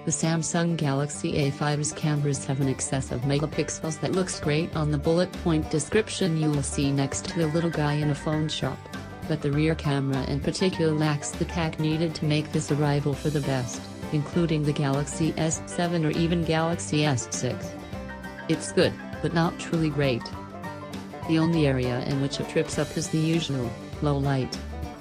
The Samsung Galaxy A5's cameras have an excess of megapixels that looks great on the bullet point description you will see next to the little guy in a phone shop. But the rear camera in particular lacks the tech needed to make this a rival for the best, including the Galaxy S7 or even Galaxy S6. It's good, but not truly great. The only area in which it trips up is the usual, low light.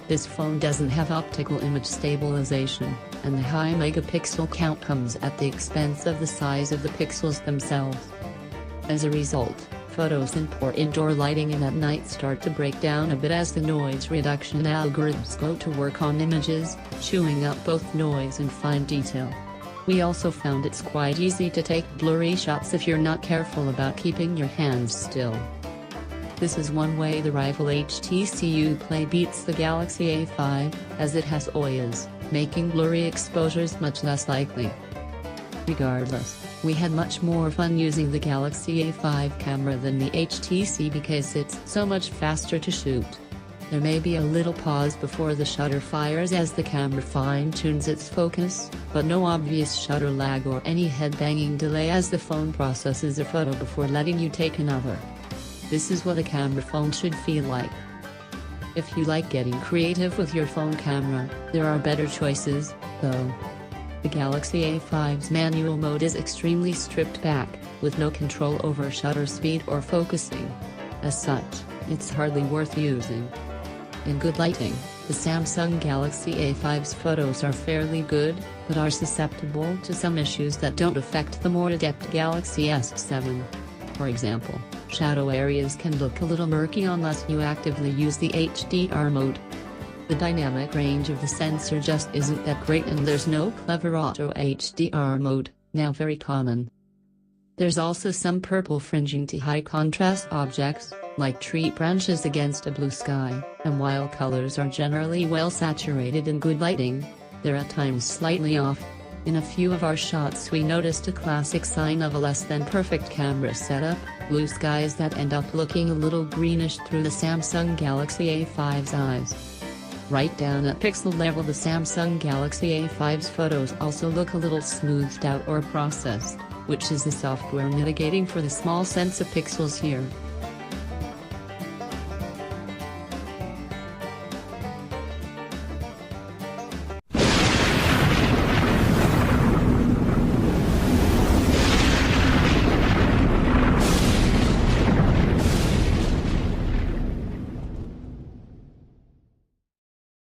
This phone doesn't have optical image stabilization, and the high megapixel count comes at the expense of the size of the pixels themselves. As a result, photos in poor indoor lighting and at night start to break down a bit as the noise reduction algorithms go to work on images, chewing up both noise and fine detail. We also found it's quite easy to take blurry shots if you're not careful about keeping your hands still. This is one way the rival HTC Play beats the Galaxy A5, as it has OIS, making blurry exposures much less likely. Regardless, we had much more fun using the Galaxy A5 camera than the HTC because it's so much faster to shoot. There may be a little pause before the shutter fires as the camera fine-tunes its focus, but no obvious shutter lag or any head-banging delay as the phone processes a photo before letting you take another. This is what a camera phone should feel like. If you like getting creative with your phone camera, there are better choices, though. The Galaxy A5's manual mode is extremely stripped back, with no control over shutter speed or focusing. As such, it's hardly worth using. In good lighting, the Samsung Galaxy A5's photos are fairly good, but are susceptible to some issues that don't affect the more adept Galaxy S7. For example, shadow areas can look a little murky unless you actively use the HDR mode. The dynamic range of the sensor just isn't that great, and there's no clever auto HDR mode, now very common. There's also some purple fringing to high contrast objects, like tree branches against a blue sky, and while colors are generally well saturated in good lighting, they're at times slightly off. In a few of our shots we noticed a classic sign of a less than perfect camera setup, blue skies that end up looking a little greenish through the Samsung Galaxy A5's eyes. Right down at pixel level, the Samsung Galaxy A5's photos also look a little smoothed out or processed, which is the software mitigating for the small sense of pixels here.